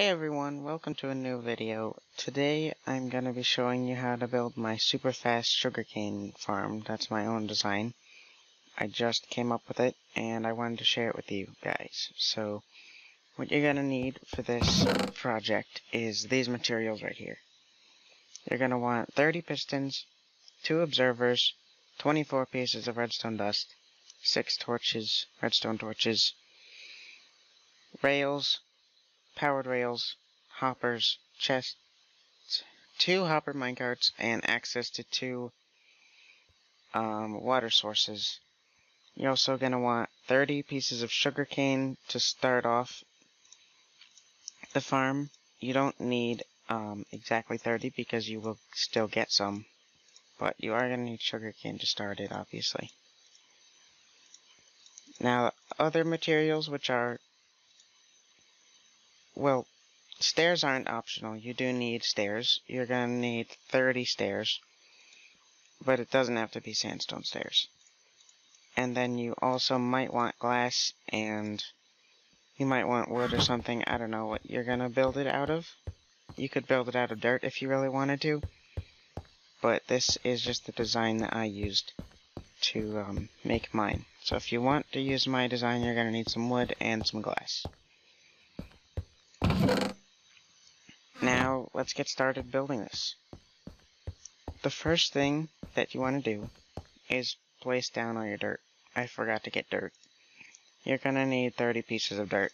Hey everyone, welcome to a new video. Today I'm going to be showing you how to build my super fast sugarcane farm. That's my own design. I just came up with it and I wanted to share it with you guys. So what you're going to need for this project is these materials right here. You're going to want 30 pistons, 2 observers, 24 pieces of redstone dust, 6 torches, redstone torches, rails, powered rails, hoppers, chests, 2 hopper minecarts, and access to 2 water sources. You're also going to want 30 pieces of sugarcane to start off the farm. You don't need exactly 30 because you will still get some, but you are going to need sugarcane to start it, obviously. Now, other materials which are, well, stairs aren't optional. You do need stairs. You're going to need 30 stairs, but it doesn't have to be sandstone stairs. And then you also might want glass, and you might want wood or something. I don't know what you're going to build it out of. You could build it out of dirt if you really wanted to, but this is just the design that I used to make mine. So if you want to use my design, you're going to need some wood and some glass. Now, let's get started building this. The first thing that you want to do is place down all your dirt. I forgot to get dirt. You're going to need 30 pieces of dirt.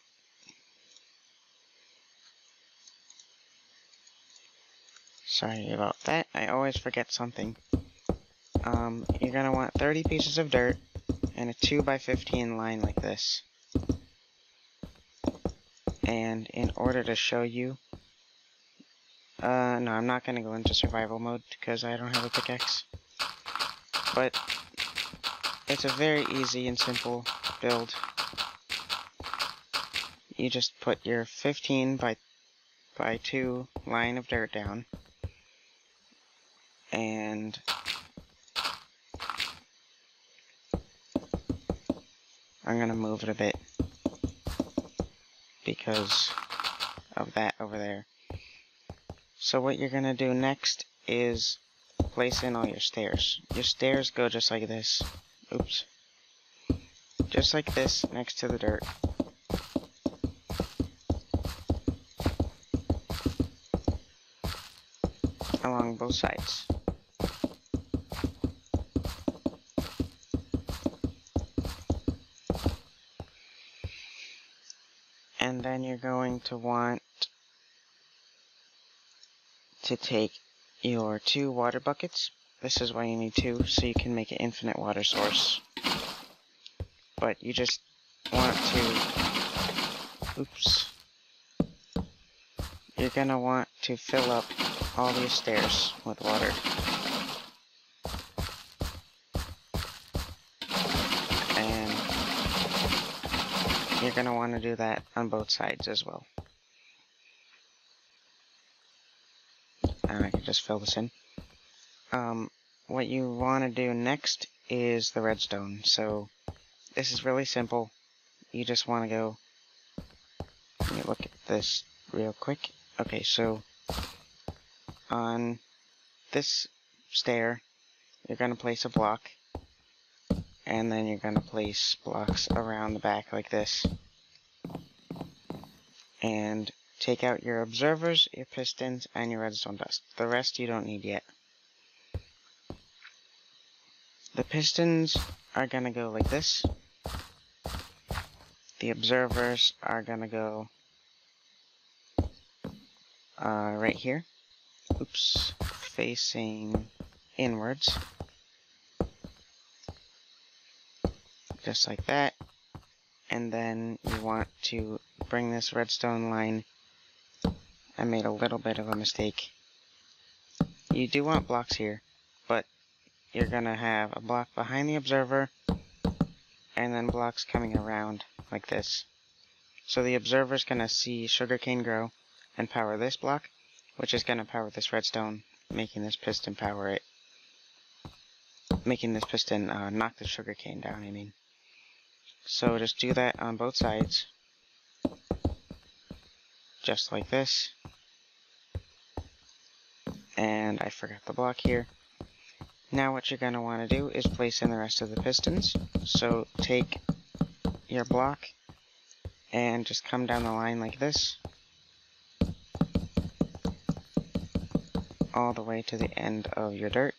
Sorry about that. I always forget something. You're going to want 30 pieces of dirt and a 2x15 line like this. And in order to show you, no, I'm not going to go into survival mode because I don't have a pickaxe. But it's a very easy and simple build. You just put your 15 by 2 line of dirt down, and I'm going to move it a bit because of that over there. So what you're going to do next is place in all your stairs. Your stairs go just like this. Oops. Just like this next to the dirt. Along both sides. And then you're going to want to take your 2 water buckets. This is why you need 2, so you can make an infinite water source. But you just want to, oops, you're gonna want to fill up all these stairs with water. And you're gonna want to do that on both sides as well. And I can just fill this in. What you want to do next is the redstone. So this is really simple. You just want to go, let me look at this real quick. Okay, so on this stair, you're going to place a block, and then you're going to place blocks around the back like this. And take out your observers, your pistons, and your redstone dust. The rest you don't need yet. The pistons are going to go like this. The observers are going to go right here. Oops. Facing inwards. Just like that. And then you want to bring this redstone line. I made a little bit of a mistake. You do want blocks here, but you're going to have a block behind the observer, and then blocks coming around like this. So the observer's going to see sugarcane grow and power this block, which is going to power this redstone, making this piston power it. Making this piston knock the sugarcane down, I mean. So just do that on both sides. just like this. And I forgot the block here. Now what you're going to want to do is place in the rest of the pistons. So take your block and just come down the line like this, all the way to the end of your dirt,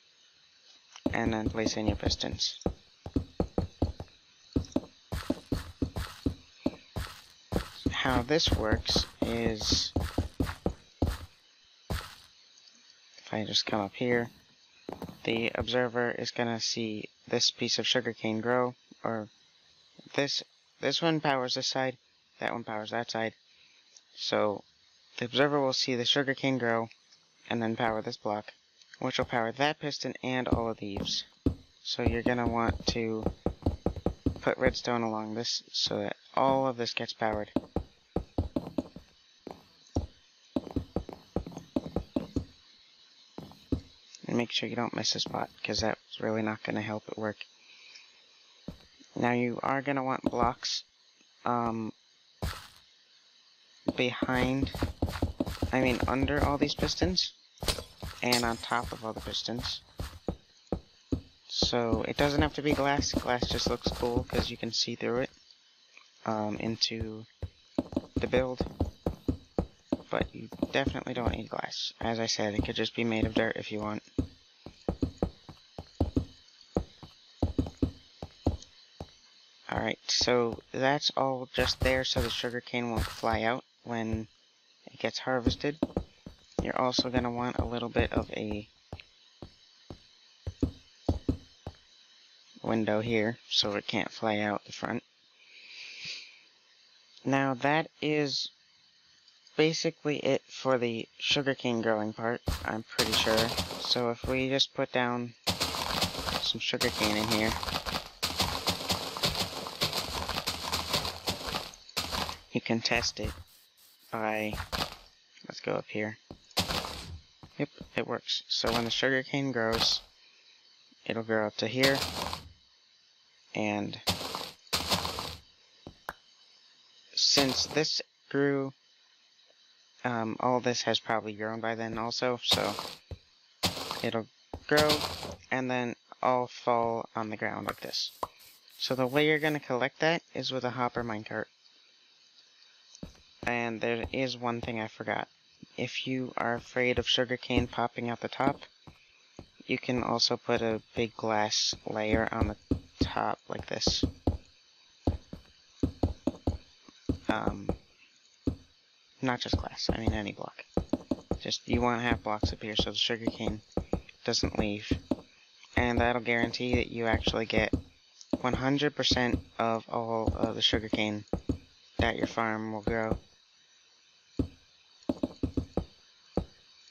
and then place in your pistons. How this works is, if I just come up here, the observer is going to see this piece of sugarcane grow, or this one powers this side, that one powers that side. So the observer will see the sugarcane grow and then power this block, which will power that piston and all of these. So you're going to want to put redstone along this so that all of this gets powered. And make sure you don't miss a spot, because that's really not going to help it work. Now you are going to want blocks under all these pistons and on top of all the pistons. So it doesn't have to be glass. Glass just looks cool because you can see through it into the build. But you definitely don't need glass. As I said, it could just be made of dirt if you want. Alright, so that's all just there so the sugarcane won't fly out when it gets harvested. You're also going to want a little bit of a window here so it can't fly out the front. Now that is basically it for the sugarcane growing part, I'm pretty sure. So if we just put down some sugarcane in here, you can test it by, let's go up here. Yep, it works. So when the sugarcane grows, it'll grow up to here, and since this grew, all this has probably grown by then also, so it'll grow and then all fall on the ground like this. So the way you're going to collect that is with a hopper minecart. And there is one thing I forgot. If you are afraid of sugarcane popping out the top, you can also put a big glass layer on the top like this. Not just glass, I mean any block. Just, you want to have blocks up here so the sugarcane doesn't leave. And that'll guarantee that you actually get 100% of all of the sugarcane that your farm will grow.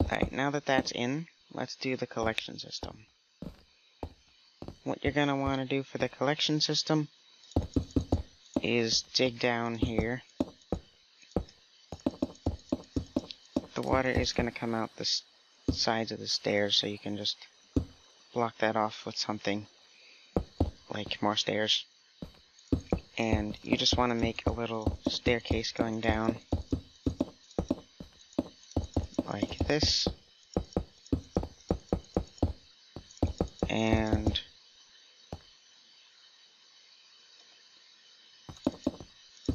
Alright, now that that's in, let's do the collection system. What you're going to want to do for the collection system is dig down here. The water is going to come out the sides of the stairs, so you can just block that off with something like more stairs. And you just want to make a little staircase going down like this. And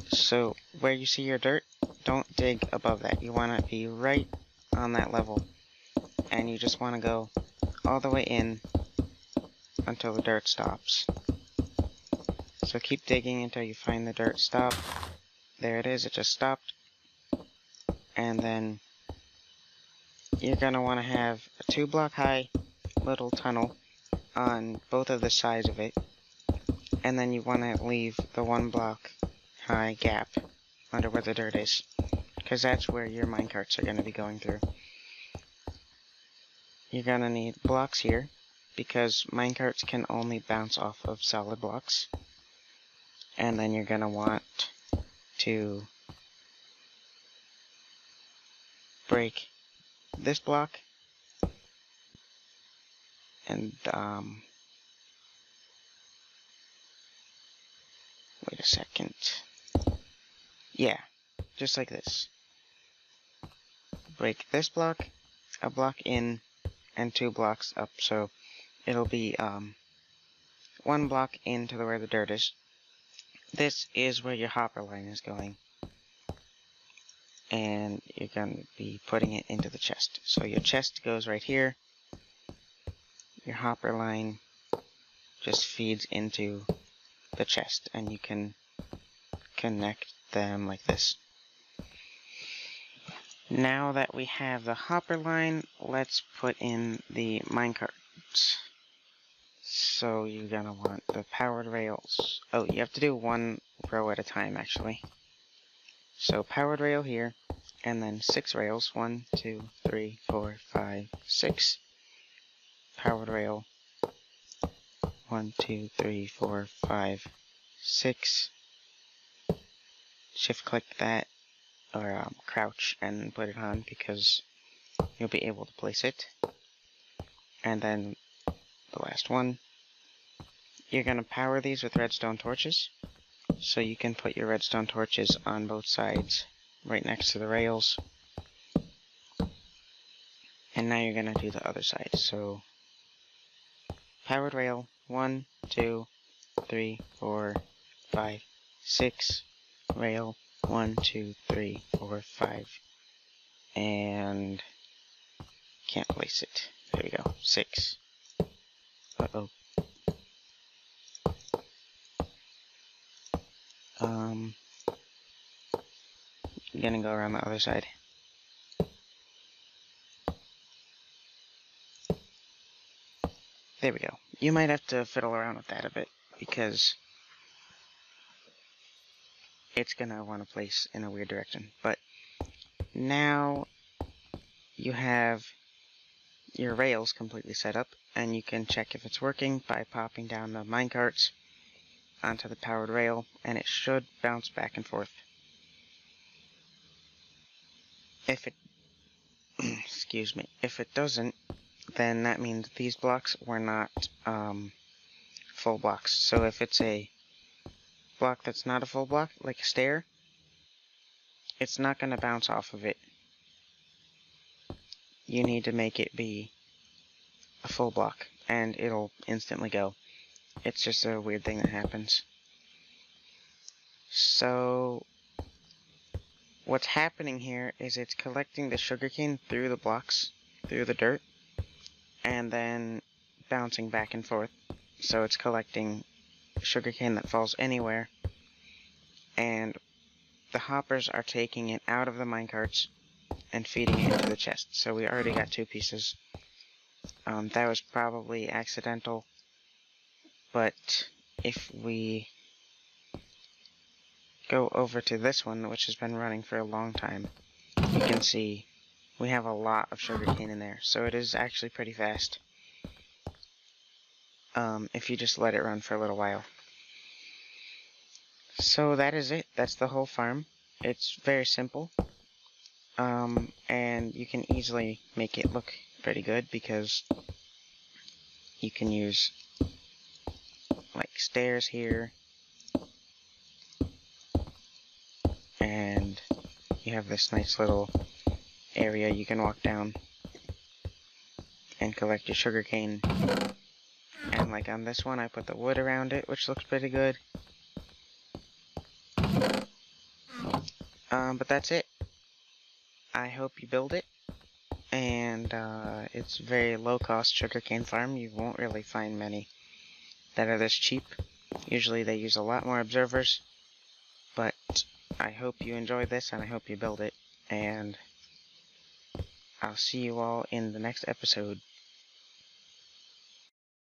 so where you see your dirt, don't dig above that. You want to be right on that level. And you just want to go all the way in until the dirt stops. So keep digging until you find the dirt stop. There it is, it just stopped. And then you're going to want to have a 2-block high little tunnel on both of the sides of it. And then you want to leave the 1-block high gap under where the dirt is, because that's where your minecarts are going to be going through. You're going to need blocks here, because minecarts can only bounce off of solid blocks. And then you're going to want to break this block and wait a second. Yeah, just like this. break this block, a block in, and 2 blocks up, so it'll be 1 block into where the dirt is. This is where your hopper line is going, and you're going to be putting it into the chest. So your chest goes right here, your hopper line just feeds into the chest, and you can connect them like this. Now that we have the hopper line, let's put in the minecarts. So you're going to want the powered rails. Oh, you have to do 1 row at a time, actually. So powered rail here, and then 6 rails. 1, 2, 3, 4, 5, 6. Powered rail. 1, 2, 3, 4, 5, 6. Shift click that, or crouch and put it on, because you'll be able to place it. And then the last one. You're going to power these with redstone torches. So you can put your redstone torches on both sides, right next to the rails. And now you're going to do the other side. So, powered rail, 1, 2, 3, 4, 5, 6. Rail, 1, 2, 3, 4, 5. And can't place it. There we go. 6. Uh-oh. I'm gonna go around the other side. There we go. You might have to fiddle around with that a bit, because it's gonna want to place in a weird direction. But now you have your rails completely set up, and you can check if it's working by popping down the minecarts onto the powered rail, and it should bounce back and forth. If it excuse me, if it doesn't, then that means these blocks were not full blocks. So if it's a block that's not a full block, like a stair, it's not going to bounce off of it. You need to make it be a full block, and it'll instantly go. It's just a weird thing that happens. So what's happening here is it's collecting the sugarcane through the blocks, through the dirt, and then bouncing back and forth. So it's collecting sugarcane that falls anywhere, and the hoppers are taking it out of the minecarts and feeding it into the chest. So we already got 2 pieces. That was probably accidental, but if we go over to this one, which has been running for a long time, you can see we have a lot of sugarcane in there, so it is actually pretty fast if you just let it run for a little while. So that is it. That's the whole farm. It's very simple, and you can easily make it look pretty good, because you can use like stairs here, and you have this nice little area you can walk down and collect your sugarcane. And like on this one, I put the wood around it, which looks pretty good. But that's it. I hope you build it. And it's a very low-cost sugarcane farm. You won't really find many that are this cheap. Usually they use a lot more observers. But I hope you enjoy this, and I hope you build it. And I'll see you all in the next episode.